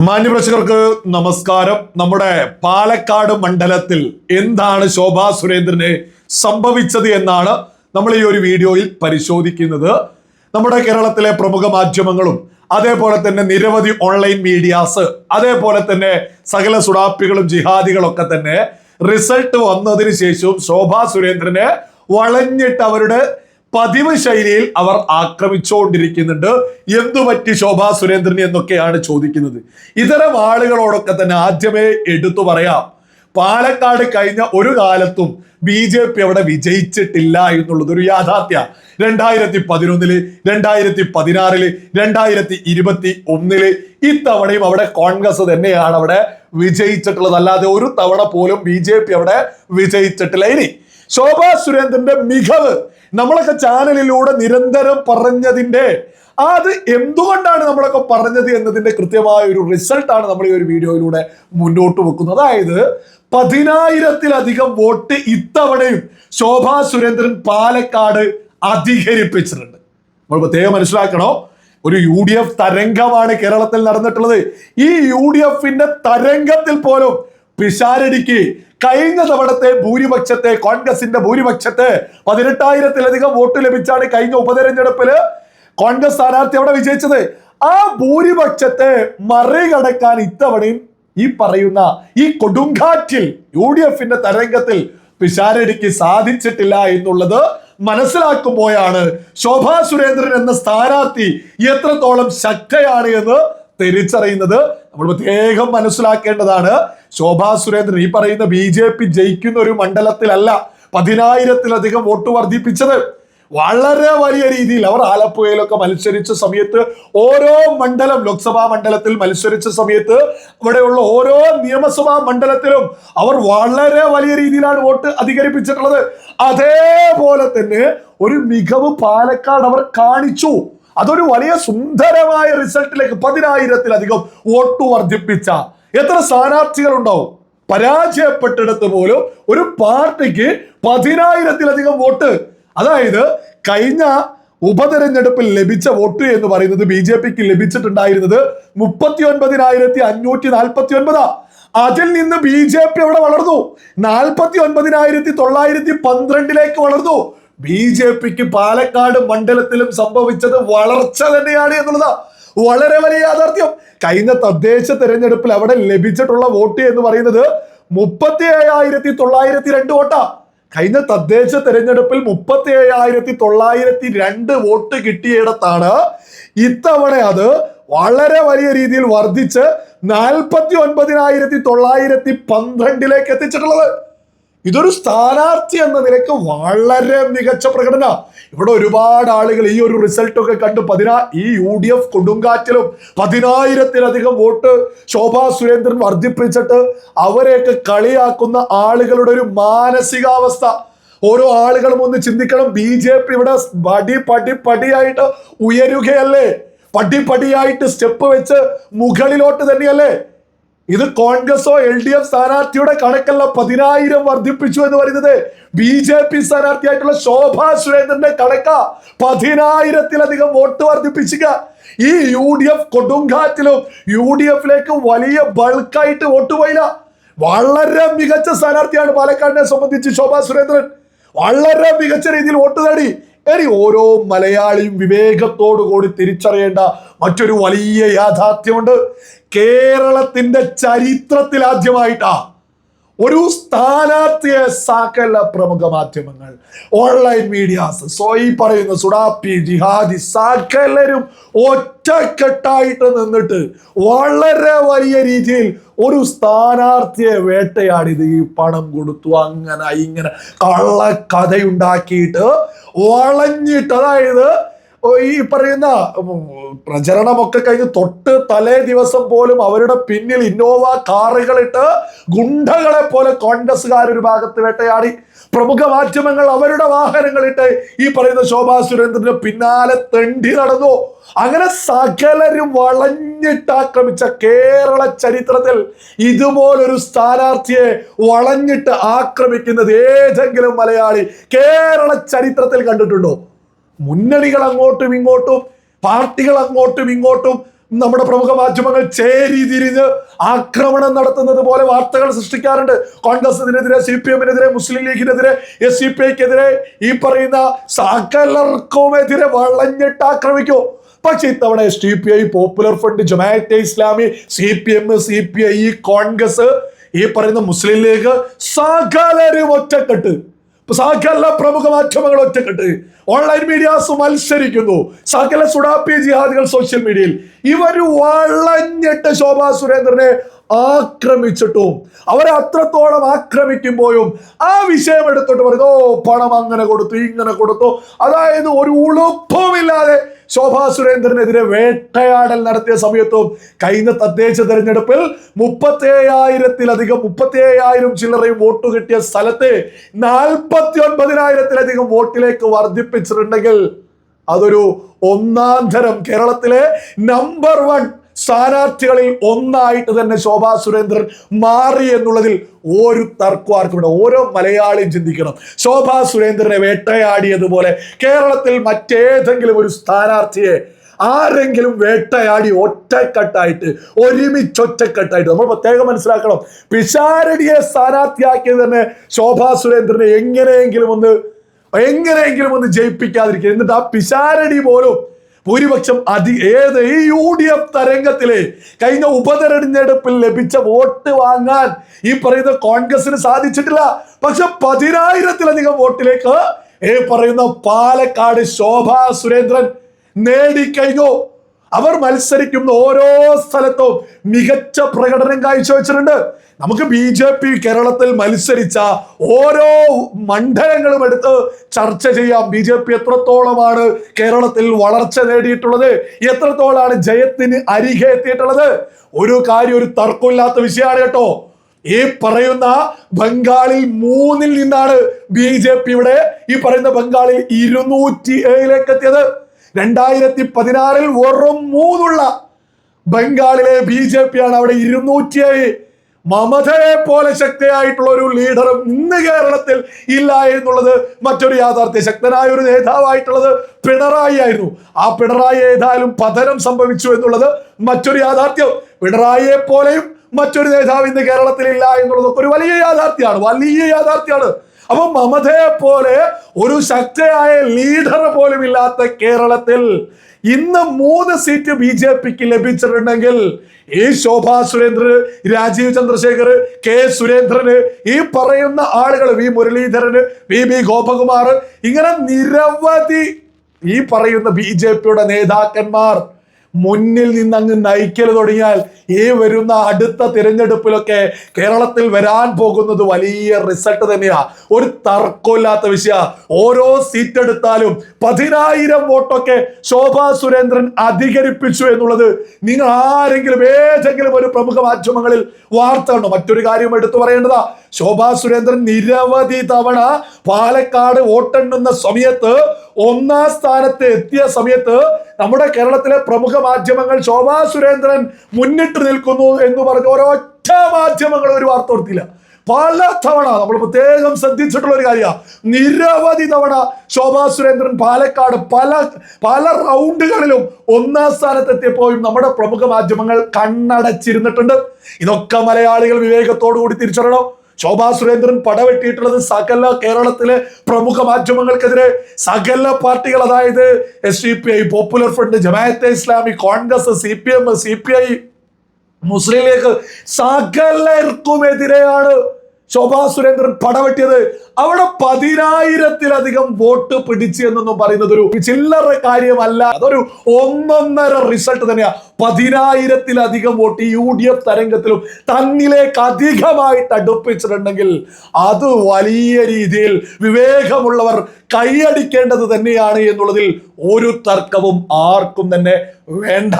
മാന്യപ്രേക്ഷകർക്ക് നമസ്കാരം. നമ്മുടെ പാലക്കാട് മണ്ഡലത്തിൽ എന്താണ് ശോഭാ സുരേന്ദ്രന് സംഭവിച്ചത് എന്നാണ് നമ്മൾ ഈ ഒരു വീഡിയോയിൽ പരിശോധിക്കുന്നത്. നമ്മുടെ കേരളത്തിലെ പ്രമുഖ മാധ്യമങ്ങളും അതേപോലെ തന്നെ നിരവധി ഓൺലൈൻ മീഡിയാസ് അതേപോലെ തന്നെ സകല സുഡാപ്പികളും ജിഹാദികളൊക്കെ തന്നെ റിസൾട്ട് വന്നതിന് ശേഷവും ശോഭാ സുരേന്ദ്രനെ വളഞ്ഞിട്ട് അവരുടെ പതിവ് ശൈലിയിൽ അവർ ആക്രമിച്ചുകൊണ്ടിരിക്കുന്നുണ്ട്. എന്തു പറ്റി ശോഭാ സുരേന്ദ്രന് എന്നൊക്കെയാണ് ചോദിക്കുന്നത്. ഇത്തരം ആളുകളോടൊക്കെ തന്നെ ആദ്യമേ എടുത്തു പറയാം, പാലക്കാട് കഴിഞ്ഞ ഒരു കാലത്തും BJP അവിടെ വിജയിച്ചിട്ടില്ല എന്നുള്ളത് ഒരു യാഥാർത്ഥ്യ. 2011, 2016, 2021 ഇത്തവണയും അവിടെ കോൺഗ്രസ് തന്നെയാണ് അവിടെ വിജയിച്ചിട്ടുള്ളത്. അല്ലാതെ ഒരു തവണ പോലും BJP അവിടെ വിജയിച്ചിട്ടില്ല. ഇനി ശോഭാ സുരേന്ദ്രന്റെ മികവ് നമ്മളൊക്കെ ചാനലിലൂടെ നിരന്തരം പറഞ്ഞതിന്റെ അത് എന്തുകൊണ്ടാണ് നമ്മളൊക്കെ പറഞ്ഞത് എന്നതിന്റെ കൃത്യമായ ഒരു റിസൾട്ടാണ് നമ്മൾ ഈ ഒരു വീഡിയോയിലൂടെ മുന്നോട്ട് വെക്കുന്നത്. അതായത് 10,000-ലധികം വോട്ട് ഇത്തവണയും ശോഭാ സുരേന്ദ്രൻ പാലക്കാട് അധികരിപ്പിച്ചിട്ടുണ്ട്. നമ്മൾ പ്രത്യേകം മനസ്സിലാക്കണോ, ഒരു UDF തരംഗമാണ് കേരളത്തിൽ നടന്നിട്ടുള്ളത്. ഈ UDFന്റെ തരംഗത്തിൽ പോലും പിഷാരടിക്ക് കഴിഞ്ഞ തവണത്തെ ഭൂരിപക്ഷത്തെ കോൺഗ്രസിന്റെ ഭൂരിപക്ഷത്തെ 18,000-ലധികം വോട്ട് ലഭിച്ചാണ് കഴിഞ്ഞ ഉപതെരഞ്ഞെടുപ്പില് കോൺഗ്രസ് സ്ഥാനാർത്ഥി അവിടെ വിജയിച്ചത്. ആ ഭൂരിപക്ഷത്തെ മറികടക്കാൻ ഇത്തവണയും ഈ പറയുന്ന ഈ കൊടുങ്കാറ്റിൽ UDFന്റെ തരംഗത്തിൽ പിഷാരടിക്ക് സാധിച്ചിട്ടില്ല എന്നുള്ളത് മനസ്സിലാക്കുമ്പോഴാണ് ശോഭാ സുരേന്ദ്രൻ എന്ന സ്ഥാനാർത്ഥി എത്രത്തോളം ശക്തയാണ് എന്ന് തിരിച്ചറിയുന്നത്. നമ്മൾ പ്രത്യേകം മനസ്സിലാക്കേണ്ടതാണ്. ശോഭാ സുരേന്ദ്രൻ ഈ പറയുന്ന BJP ജയിക്കുന്ന ഒരു മണ്ഡലത്തിലല്ല 10,000-ലധികം വോട്ട് വർദ്ധിപ്പിച്ചത്. വളരെ വലിയ രീതിയിൽ അവർ ആലപ്പുഴയിലൊക്കെ മത്സരിച്ച സമയത്ത്, ഓരോ മണ്ഡലം ലോക്സഭാ മണ്ഡലത്തിൽ മത്സരിച്ച സമയത്ത്, അവിടെയുള്ള ഓരോ നിയമസഭാ മണ്ഡലത്തിലും അവർ വളരെ വലിയ രീതിയിലാണ് വോട്ട് അധികരിപ്പിച്ചിട്ടുള്ളത്. അതേപോലെ തന്നെ ഒരു മികവ് പാലക്കാട് അവർ കാണിച്ചു. അതൊരു വലിയ സുന്ദരമായ റിസൾട്ടിലേക്ക് 10,000-ലധികം വോട്ട് വർദ്ധിപ്പിച്ച എത്ര സ്ഥാനാർത്ഥികൾ ഉണ്ടാവും? പരാജയപ്പെട്ടിടത്ത് പോലും ഒരു പാർട്ടിക്ക് 10,000-ലധികം വോട്ട്. അതായത് കഴിഞ്ഞ ഉപതെരഞ്ഞെടുപ്പിൽ ലഭിച്ച വോട്ട് എന്ന് പറയുന്നത് BJPക്ക് ലഭിച്ചിട്ടുണ്ടായിരുന്നത് 39,549. അതിൽ നിന്ന് BJP അവിടെ വളർന്നു 49,912 വളർന്നു. BJPക്ക് പാലക്കാട് മണ്ഡലത്തിലും സംഭവിച്ചത് വളർച്ച തന്നെയാണ് എന്നുള്ളതാ വളരെ വലിയ യാഥാർത്ഥ്യം. കഴിഞ്ഞ തദ്ദേശ തെരഞ്ഞെടുപ്പിൽ അവിടെ ലഭിച്ചിട്ടുള്ള വോട്ട് എന്ന് പറയുന്നത് 37,902 വോട്ടാ. കഴിഞ്ഞ തദ്ദേശ തെരഞ്ഞെടുപ്പിൽ 37,902 വോട്ട് കിട്ടിയിടത്താണ് ഇത്തവണ അത് വളരെ വലിയ രീതിയിൽ വർദ്ധിച്ച് 49,912 എത്തിച്ചിട്ടുള്ളത്. ഇതൊരു സ്ഥാനാർത്ഥി എന്ന നിലയ്ക്ക് വളരെ മികച്ച പ്രകടന. ഇവിടെ ഒരുപാട് ആളുകൾ ഈ ഒരു റിസൾട്ടൊക്കെ കണ്ട് ഈ UDF കൊടുങ്കാറ്റിലും 10,000-ലധികം വോട്ട് ശോഭാ സുരേന്ദ്രൻ വർദ്ധിപ്പിച്ചിട്ട് അവരെയൊക്കെ കളിയാക്കുന്ന ആളുകളുടെ ഒരു മാനസികാവസ്ഥ ഓരോ ആളുകളും ഒന്ന് ചിന്തിക്കണം. BJP ഇവിടെ പടിയായിട്ട് ഉയരുകയല്ലേ, പടിയായിട്ട് സ്റ്റെപ്പ് വെച്ച് മുകളിലോട്ട് തന്നെയല്ലേ. ഇത് കോൺഗ്രസോ LDF സ്ഥാനാർത്ഥിയുടെ കണക്കല്ല 10,000 വർദ്ധിപ്പിച്ചു എന്ന് പറയുന്നത്. BJP സ്ഥാനാർത്ഥിയായിട്ടുള്ള ശോഭാ സുരേന്ദ്രന്റെ കണക്ക 10,000-ലധികം വോട്ട് വർദ്ധിപ്പിച്ചുക. ഈ UDF കൊടുങ്കാറ്റിലും UDFിലേക്ക് വലിയ ബൾക്കായിട്ട് വോട്ട് പോയില്ല. വളരെ മികച്ച സ്ഥാനാർത്ഥിയാണ് പാലക്കാടിനെ സംബന്ധിച്ച് ശോഭാ സുരേന്ദ്രൻ. വളരെ മികച്ച രീതിയിൽ വോട്ട് നേടി. ഇനി ഓരോ മലയാളിയും വിവേകത്തോടു കൂടി തിരിച്ചറിയേണ്ട മറ്റൊരു വലിയ യാഥാർത്ഥ്യമുണ്ട്. കേരളത്തിന്റെ ചരിത്രത്തിൽ ആദ്യമായിട്ടാ ഒരു സ്ഥാനാർത്ഥിയെ സകല പ്രമുഖ മാധ്യമങ്ങൾ, ഓൺലൈൻ മീഡിയാസ്, ഈ പറയുന്ന സുഡാപ്പി ജിഹാദി സകലരും ഒറ്റക്കെട്ടായിട്ട് നിന്നിട്ട് വളരെ വലിയ രീതിയിൽ ഒരു സ്ഥാനാർത്ഥിയെ വേട്ടയാടിയത്. ഈ പണം കൊടുത്തു അങ്ങനെ ഇങ്ങനെ കള്ളക്കഥയുണ്ടാക്കിയിട്ട് വളഞ്ഞിട്ട്, അതായത് ഈ പറയുന്ന പ്രചരണമൊക്കെ കഴിഞ്ഞ് തൊട്ട് തലേ ദിവസം പോലും അവരുടെ പിന്നിൽ ഇന്നോവ കാറുകളിട്ട് ഗുണ്ടകളെ പോലെ കോൺഗ്രസ്സുകാർ ഒരു ഭാഗത്ത് വേട്ടയാടി. പ്രമുഖ മാധ്യമങ്ങൾ അവരുടെ വാഹനങ്ങളിട്ട് ഈ പറയുന്ന ശോഭാ സുരേന്ദ്രന് പിന്നാലെ തെണ്ടി നടന്നു. അങ്ങനെ സകലരും വളഞ്ഞിട്ട് ആക്രമിച്ച കേരള ചരിത്രത്തിൽ ഇതുപോലൊരു സ്ഥാനാർത്ഥിയെ വളഞ്ഞിട്ട് ആക്രമിക്കുന്നത് ഏതെങ്കിലും മലയാളി കേരള ചരിത്രത്തിൽ കണ്ടിട്ടുണ്ടോ? മുന്നണികൾ അങ്ങോട്ടും ഇങ്ങോട്ടും, പാർട്ടികൾ അങ്ങോട്ടും ഇങ്ങോട്ടും നമ്മുടെ പ്രമുഖ മാധ്യമങ്ങൾ ചേരി തിരിഞ്ഞ് ആക്രമണം നടത്തുന്നത് പോലെ വാർത്തകൾ സൃഷ്ടിക്കാറുണ്ട്. കോൺഗ്രസിനെതിരെ, CPM-നെതിരെ, മുസ്ലിം ലീഗിനെതിരെ, SCPI-ക്കെതിരെ, ഈ പറയുന്ന സകലർക്കുമെതിരെ വളഞ്ഞിട്ട് ആക്രമിക്കൂ. പക്ഷെ ഇത്തവണ SDPI, Popular Front, Jamaat-e Islami, CPM, CPI, Congress, ഈ പറയുന്ന മുസ്ലിം ലീഗ്, സകലരും ഒറ്റക്കെട്ട്, സകല പ്രമുഖ മാധ്യമങ്ങൾ ഒറ്റക്കെട്ട്, ഓൺലൈൻ മീഡിയാസ് മത്സരിക്കുന്നു, സകല സുഡാപ്പി ജിഹാദികൾ സോഷ്യൽ മീഡിയയിൽ. ഇവര് വളഞ്ഞിട്ട് ശോഭാ സുരേന്ദ്രനെ ആക്രമിച്ചിട്ടും അവരെ അത്രത്തോളം ആക്രമിക്കുമ്പോഴും ആ വിഷയം എടുത്തിട്ട് പറയുന്നു, ഓ പണം അങ്ങനെ കൊടുത്തു, ഇങ്ങനെ കൊടുത്തു. അതായത് ഒരു ഉളുപ്പുമില്ലാതെ ശോഭാ സുരേന്ദ്രനെതിരെ വേട്ടയാടൽ നടത്തിയ സമയത്തും കഴിഞ്ഞ തദ്ദേശ തെരഞ്ഞെടുപ്പിൽ 37,000 ചില്ലറയും വോട്ട് കിട്ടിയ സ്ഥലത്ത് 49,000 വോട്ടിലേക്ക് വർദ്ധിപ്പിച്ചിട്ടുണ്ടെങ്കിൽ അതൊരു ഒന്നാം തരം കേരളത്തിലെ നമ്പർ 1 സ്ഥാനാർത്ഥികളിൽ ഒന്നായിട്ട് തന്നെ ശോഭാ സുരേന്ദ്രൻ മാറി എന്നുള്ളതിൽ ഒരു തർക്കമാർക്കും. ഓരോ മലയാളിയും ചിന്തിക്കണം. ശോഭാ സുരേന്ദ്രനെ വേട്ടയാടിയതുപോലെ കേരളത്തിൽ മറ്റേതെങ്കിലും ഒരു സ്ഥാനാർത്ഥിയെ ആരെങ്കിലും വേട്ടയാടി ഒറ്റക്കെട്ടായിട്ട്, ഒരുമിച്ചൊറ്റക്കെട്ടായിട്ട്, നമ്മൾ പ്രത്യേകം മനസ്സിലാക്കണം, പിഷാരടിയെ സ്ഥാനാർത്ഥിയാക്കിയത് തന്നെ ശോഭാ സുരേന്ദ്രനെ എങ്ങനെയെങ്കിലും ഒന്ന് ജയിപ്പിക്കാതിരിക്കുക. എന്നിട്ട് ആ പിഷാരടി പോലും ഭൂരിപക്ഷം ഈ UDF തരംഗത്തിലെ കഴിഞ്ഞ ഉപതെരഞ്ഞെടുപ്പിൽ ലഭിച്ച വോട്ട് വാങ്ങാൻ ഈ പറയുന്ന കോൺഗ്രസിന് സാധിച്ചിട്ടില്ല. പക്ഷെ 10,000-ലധികം വോട്ടിലേക്ക് ഈ പറയുന്ന പാലക്കാട് ശോഭാ സുരേന്ദ്രൻ നേടിക്കഴിഞ്ഞു. അവർ മത്സരിക്കുന്ന ഓരോ സ്ഥലത്തും മികച്ച പ്രകടനം കാഴ്ചവെച്ചിട്ടുണ്ട്. നമുക്ക് BJP കേരളത്തിൽ മത്സരിച്ച ഓരോ മണ്ഡലങ്ങളും എടുത്ത് ചർച്ച ചെയ്യാം. BJP എത്രത്തോളമാണ് കേരളത്തിൽ വളർച്ച നേടിയിട്ടുള്ളത്, എത്രത്തോളാണ് ജയത്തിന് അരികെ എത്തിയിട്ടുള്ളത്. ഒരു തർക്കമില്ലാത്ത വിഷയമാണ് കേട്ടോ. ഈ പറയുന്ന ബംഗാളിൽ 3-ൽ നിന്നാണ് BJP ഇവിടെ ഈ പറയുന്ന ബംഗാളിൽ 207-ലേക്ക് എത്തിയത്. 2016-ൽ വെറും 3 ബംഗാളിലെ BJP ആണ് അവിടെ 207. മമതയെ പോലെ ശക്തിയായിട്ടുള്ള ഒരു ലീഡറും ഇന്ന് കേരളത്തിൽ ഇല്ല എന്നുള്ളത് മറ്റൊരു യാഥാർത്ഥ്യം. ശക്തനായ ഒരു നേതാവായിട്ടുള്ളത് പിണറായി ആയിരുന്നു. ആ പിണറായി ഏതായാലും പതനം സംഭവിച്ചു എന്നുള്ളത് മറ്റൊരു യാഥാർത്ഥ്യം. പിണറായിയെ പോലെയും മറ്റൊരു നേതാവ് ഇന്ന് കേരളത്തിൽ ഇല്ല എന്നുള്ളതൊക്കെ ഒരു വലിയ യാഥാർത്ഥ്യമാണ്. അപ്പൊ മമതയെ പോലെ ഒരു ശക്തയായ ലീഡർ പോലും ഇല്ലാത്ത കേരളത്തിൽ ഇന്ന് 3 സീറ്റ് BJPക്ക് ലഭിച്ചിട്ടുണ്ടെങ്കിൽ ഈ ശോഭാ സുരേന്ദ്രന്, രാജീവ് ചന്ദ്രശേഖർ, കെ സുരേന്ദ്രന്, ഈ പറയുന്ന ആളുകൾ, വി മുരളീധരന്, VB ഗോപകുമാർ, ഇങ്ങനെ നിരവധി ഈ പറയുന്ന BJPയുടെ നേതാക്കന്മാർ മുന്നിൽ നിന്ന് അങ്ങ് നയിക്കൽ തുടങ്ങിയാൽ ഈ വരുന്ന അടുത്ത തിരഞ്ഞെടുപ്പിലൊക്കെ കേരളത്തിൽ വരാൻ പോകുന്നത് വലിയ റിസൾട്ട് തന്നെയാ. ഒരു തർക്കമില്ലാത്ത വിഷയ. ഓരോ സീറ്റ് എടുത്താലും 10,000 വോട്ടൊക്കെ ശോഭാ സുരേന്ദ്രൻ അധികരിപ്പിച്ചു എന്നുള്ളത് നിങ്ങൾ ആരെങ്കിലും ഏതെങ്കിലും ഒരു പ്രമുഖ മാധ്യമങ്ങളിൽ വാർത്ത കണ്ടോ? മറ്റൊരു കാര്യം എടുത്തു പറയേണ്ടതാ, ശോഭാ സുരേന്ദ്രൻ നിരവധി തവണ പാലക്കാട് വോട്ടെണ്ണുന്ന സമയത്ത് 1-ാം സ്ഥാനത്ത് എത്തിയ സമയത്ത് നമ്മുടെ കേരളത്തിലെ പ്രമുഖ മാധ്യമങ്ങൾ ശോഭാ സുരേന്ദ്രൻ മുന്നിട്ട് നിൽക്കുന്നു എന്ന് പറഞ്ഞ് ഒരൊറ്റ മാധ്യമങ്ങൾ ഒരു വാർത്ത കൊടുത്തില്ല. പല തവണ നമ്മൾ പ്രത്യേകം ശ്രദ്ധിച്ചിട്ടുള്ള ഒരു കാര്യമാണ്. നിരവധി തവണ ശോഭാ സുരേന്ദ്രൻ പാലക്കാട് പല റൗണ്ടുകളിലും 1-ാം സ്ഥാനത്തെത്തിയപ്പോഴും നമ്മുടെ പ്രമുഖ മാധ്യമങ്ങൾ കണ്ണടച്ചിരുന്നിട്ടുണ്ട്. ഇതൊക്കെ മലയാളികൾ വിവേകത്തോടു കൂടി തിരിച്ചറിയണം. ശോഭാ സുരേന്ദ്രൻ പടവെട്ടിയിട്ടുള്ളത് സകല കേരളത്തിലെ പ്രമുഖ മാധ്യമങ്ങൾക്കെതിരെ, സകല പാർട്ടികൾ, അതായത് SDPI, Popular Front, Jamaat-e Islami, Congress, CPM, CPI, Muslim League, സകലർക്കുമെതിരെയാണ് ശോഭാ സുരേന്ദ്രൻ പടവെട്ടിയത്. അവിടെ 10,000-ലധികം വോട്ട് പിടിച്ചു എന്നൊന്നും പറയുന്നത് ഒരു ചില്ലറ കാര്യമല്ല. അതൊരു ഒന്നൊന്നര റിസൾട്ട് തന്നെയാ. 10,000-ലധികം വോട്ട് UDF തരംഗത്തിലും തന്നിലേക്ക് അധികമായിട്ട് അടുപ്പിച്ചിട്ടുണ്ടെങ്കിൽ അത് വലിയ രീതിയിൽ വിവേകമുള്ളവർ കൈയടിക്കേണ്ടത് തന്നെയാണ് എന്നുള്ളതിൽ ഒരു തർക്കവും ആർക്കും തന്നെ വേണ്ട.